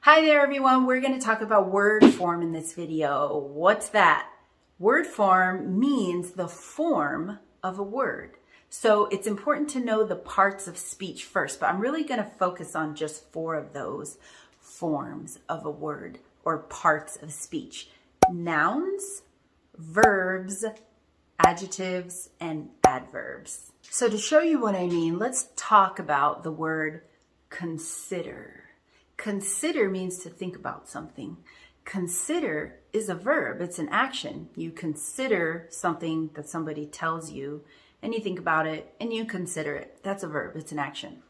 Hi there everyone, we're going to talk about word form in this video. What's that? Word form means the form of a word. So it's important to know the parts of speech first, but I'm really going to focus on just 4 of those forms of a word or parts of speech. Nouns, verbs, adjectives, and adverbs. So to show you what I mean, let's talk about the word consider. Consider means to think about something. Consider is a verb. It's an action. You consider something that somebody tells you and you think about it and you consider it. That's a verb. It's an action.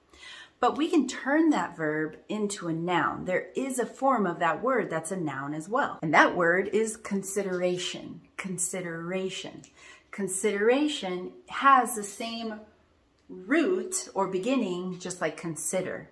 But we can turn that verb into a noun. There is a form of that word that's a noun as well. And that word is consideration. Consideration. Consideration has the same root or beginning just like consider.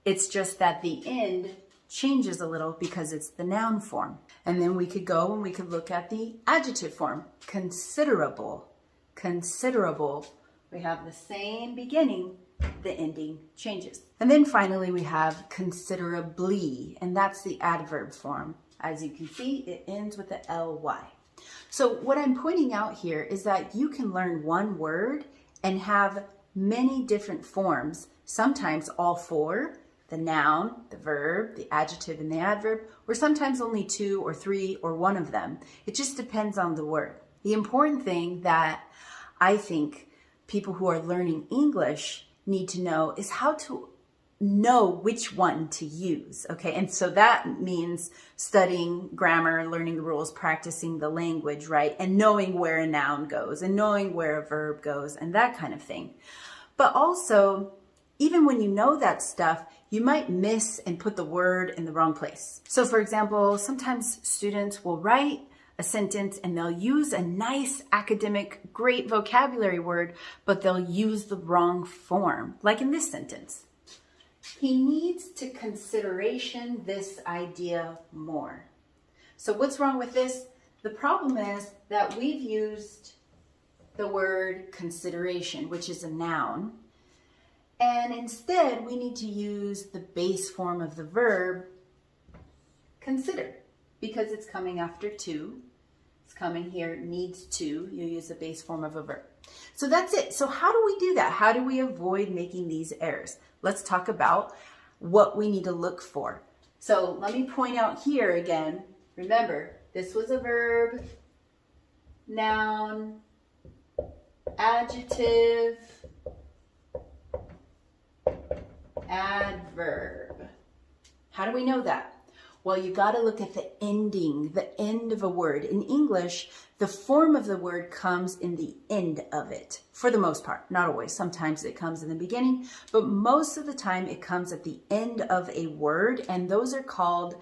It's just that the end changes a little because it's the noun form. And then we could go and we could look at the adjective form. Considerable. Considerable. We have the same beginning, the ending changes. And then finally we have considerably, and that's the adverb form. As you can see, it ends with the ly. So what I'm pointing out here is that you can learn one word and have many different forms, sometimes all 4, the noun, the verb, the adjective, and the adverb, or sometimes only 2 or 3 or 1 of them. It just depends on the word. The important thing that I think people who are learning English need to know is how to know which one to use, okay? And so that means studying grammar, learning the rules, practicing the language, right? And knowing where a noun goes and knowing where a verb goes and that kind of thing. But also, even when you know that stuff, you might miss and put the word in the wrong place. So for example, sometimes students will write a sentence and they'll use a nice academic, great vocabulary word, but they'll use the wrong form. Like in this sentence, he needs to consideration this idea more. So what's wrong with this? The problem is that we've used the word consideration, which is a noun, and instead we need to use the base form of the verb consider because it's coming after to. It's coming here, needs to. You use the base form of a verb. So that's it. So how do we do that? How do we avoid making these errors? Let's talk about what we need to look for. So let me point out here again. Remember, this was a verb, noun, adjective, adverb. How do we know that? Well, you got to look at the ending, the end of a word. In English, the form of the word comes in the end of it, for the most part. Not always. Sometimes it comes in the beginning, but most of the time it comes at the end of a word, and those are called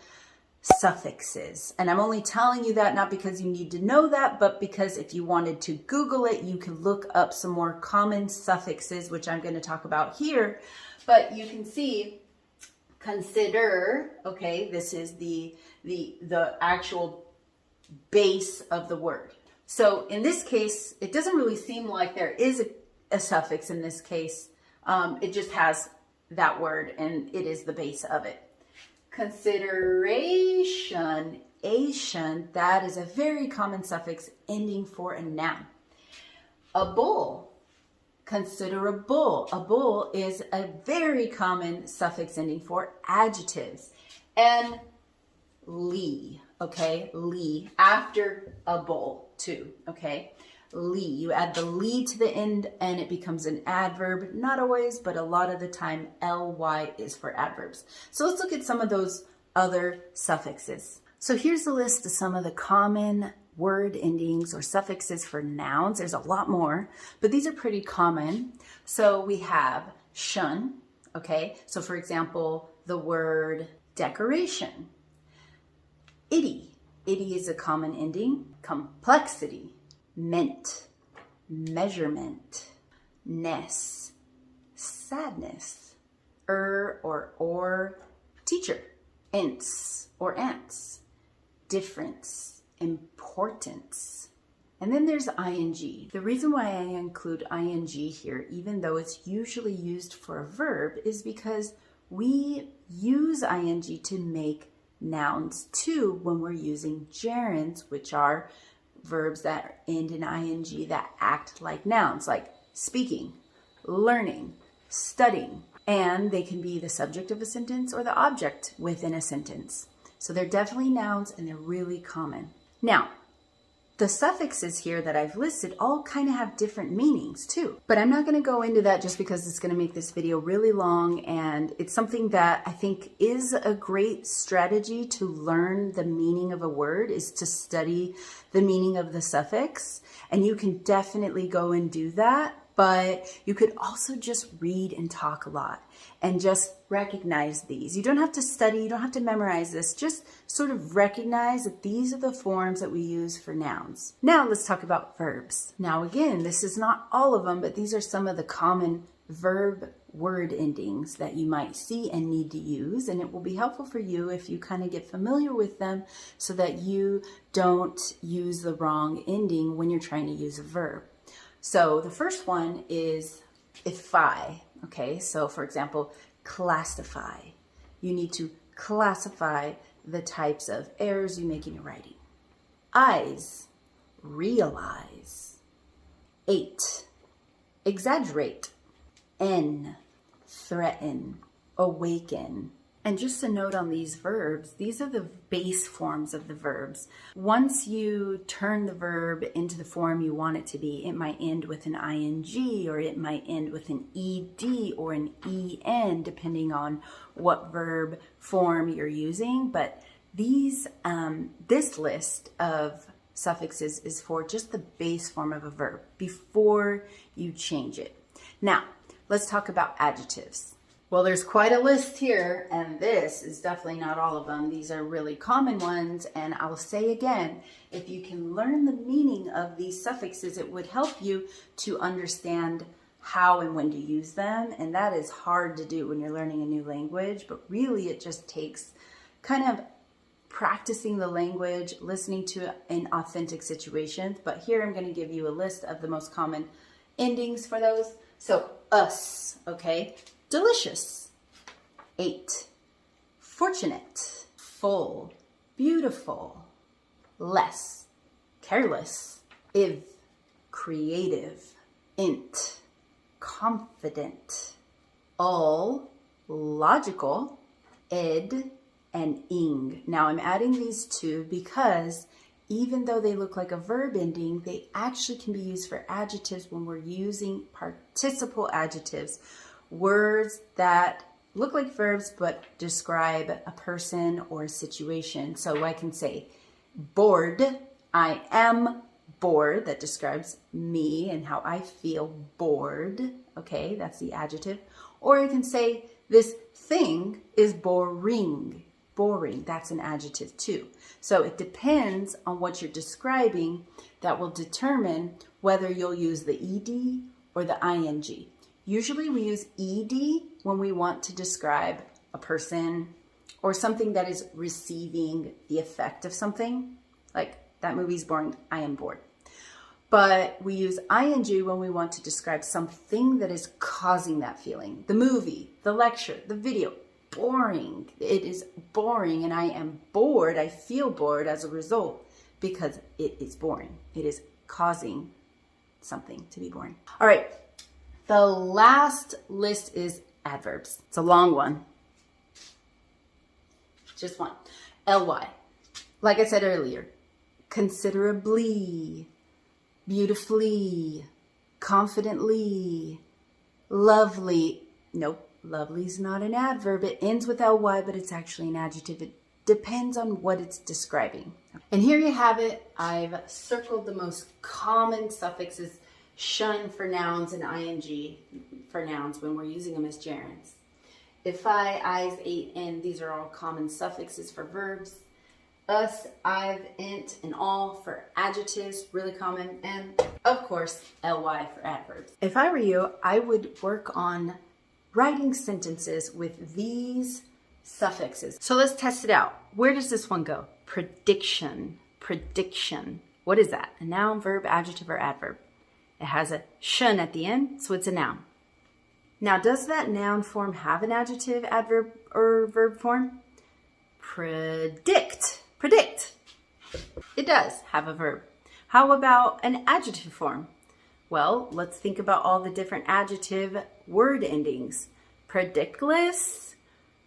suffixes. And I'm only telling you that not because you need to know that, but because if you wanted to Google it, you can look up some more common suffixes, which I'm going to talk about here. But you can see consider, okay, this is the actual base of the word. So in this case, it doesn't really seem like there is a suffix in this case. It just has that word and it is the base of it. Consideration, that is a very common suffix ending for a noun. A bull. Considerable. A bull is a very common suffix ending for adjectives. And ly, okay? Ly, after a bull too, okay? Ly, you add the ly to the end and it becomes an adverb. Not always, but a lot of the time ly is for adverbs. So let's look at some of those other suffixes. So here's the list of some of the common word endings or suffixes for nouns. There's a lot more, but these are pretty common. So we have shun, okay? So for example, the word decoration. Itty is a common ending. Complexity, meant, measurement, ness, sadness, or teacher, ants or ants, difference, importance. And then there's ing. The reason why I include ing here, even though it's usually used for a verb, is because we use ing to make nouns too when we're using gerunds, which are verbs that end in ing that act like nouns, like speaking, learning, studying. And they can be the subject of a sentence or the object within a sentence. So they're definitely nouns and they're really common. Now, the suffixes here that I've listed all kind of have different meanings too. But I'm not going to go into that just because it's going to make this video really long, and it's something that I think is a great strategy to learn the meaning of a word, is to study the meaning of the suffix. And you can definitely go and do that. But you could also just read and talk a lot and just recognize these. You don't have to study, you don't have to memorize this. Just sort of recognize that these are the forms that we use for nouns. Now let's talk about verbs. Now again, this is not all of them, but these are some of the common verb word endings that you might see and need to use. And it will be helpful for you if you kind of get familiar with them so that you don't use the wrong ending when you're trying to use a verb. So the first one is ify, okay? So for example, classify. You need to classify the types of errors you make in your writing. Eyes, realize. 8, exaggerate. N, threaten, awaken. And just a note on these verbs, these are the base forms of the verbs. Once you turn the verb into the form you want it to be, it might end with an ing, or it might end with an ed or an en, depending on what verb form you're using. But these, this list of suffixes is for just the base form of a verb before you change it. Now, let's talk about adjectives. Well, there's quite a list here, and this is definitely not all of them. These are really common ones, and I'll say again, if you can learn the meaning of these suffixes, it would help you to understand how and when to use them, and that is hard to do when you're learning a new language, but really it just takes kind of practicing the language, listening to it in authentic situations. But here I'm going to give you a list of the most common endings for those. So, us, okay? Delicious. 8, fortunate. Full, beautiful. Less, careless. If, creative. Int, confident. All, logical. Ed, and ing. Now I'm adding these two because even though they look like a verb ending, they actually can be used for adjectives when we're using participle adjectives. Words that look like verbs but describe a person or a situation. So I can say bored, I am bored. That describes me and how I feel bored. Okay, that's the adjective. Or I can say this thing is boring. Boring, that's an adjective too. So it depends on what you're describing that will determine whether you'll use the ed or the ing. Usually we use ed when we want to describe a person or something that is receiving the effect of something. Like, that movie's boring, I am bored. But we use ing when we want to describe something that is causing that feeling. The movie, the lecture, the video. Boring. It is boring and I am bored. I feel bored as a result because it is boring. It is causing something to be boring. All right. The last list is adverbs. It's a long one. Just one. ly. Like I said earlier, considerably, beautifully, confidently, lovely. Nope, lovely is not an adverb. It ends with ly, but it's actually an adjective. It depends on what it's describing. And here you have it. I've circled the most common suffixes, shun for nouns and ing for nouns when we're using them as gerunds. Ify, eyes, ate, and these are all common suffixes for verbs. Us, I've, int, and all for adjectives, really common. And of course, ly for adverbs. If I were you, I would work on writing sentences with these suffixes. So let's test it out. Where does this one go? Prediction, prediction. What is that? A noun, verb, adjective, or adverb? It has a shun at the end, so it's a noun. Now, does that noun form have an adjective, adverb, or verb form? Predict. Predict. It does have a verb. How about an adjective form? Well, let's think about all the different adjective word endings. Predictless,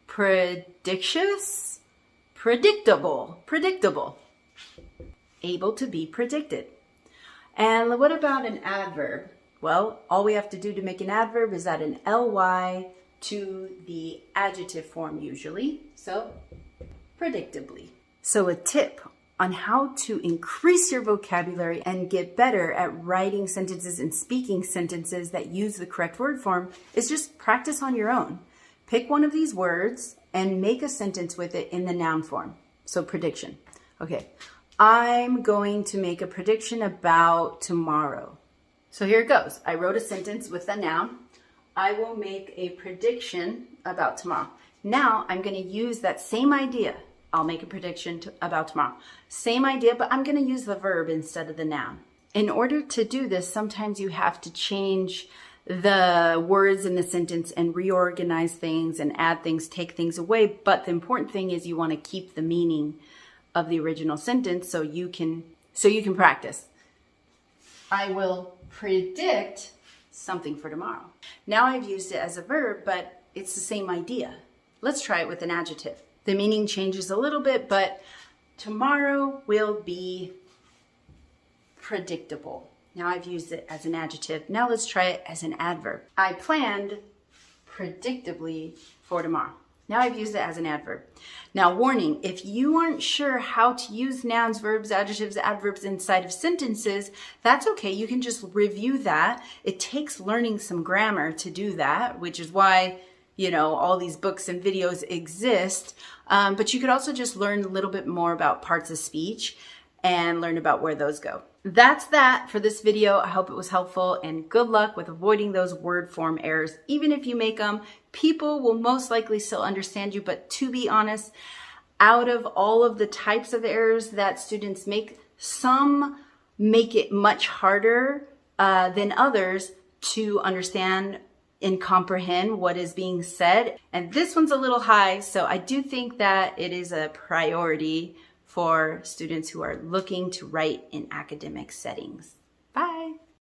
predictious, predictable, predictable. Able to be predicted. And what about an adverb? Well, all we have to do to make an adverb is add an ly to the adjective form usually. So, predictably. So a tip on how to increase your vocabulary and get better at writing sentences and speaking sentences that use the correct word form is just practice on your own. Pick one of these words and make a sentence with it in the noun form. So prediction. Okay, I'm going to make a prediction about tomorrow. So here it goes. I wrote a sentence with a noun. I will make a prediction about tomorrow. Now I'm going to use that same idea. I'll make a prediction about tomorrow. Same idea, but I'm going to use the verb instead of the noun. In order to do this, sometimes you have to change the words in the sentence and reorganize things and add things, take things away. But the important thing is you want to keep the meaning of the original sentence so you can practice. I will predict something for tomorrow. Now I've used it as a verb, but it's the same idea. Let's try it with an adjective. The meaning changes a little bit, but tomorrow will be predictable. Now I've used it as an adjective. Now let's try it as an adverb. I planned predictably for tomorrow. Now I've used it as an adverb. Now warning, if you aren't sure how to use nouns, verbs, adjectives, adverbs inside of sentences, that's okay. You can just review that. It takes learning some grammar to do that, which is why all these books and videos exist. But you could also just learn a little bit more about parts of speech and learn about where those go. That's that for this video. I hope it was helpful and good luck with avoiding those word form errors. Even if you make them, people will most likely still understand you. But to be honest, out of all of the types of errors that students make, some make it much harder than others to understand and comprehend what is being said. And this one's a little high, so I do think that it is a priority for students who are looking to write in academic settings.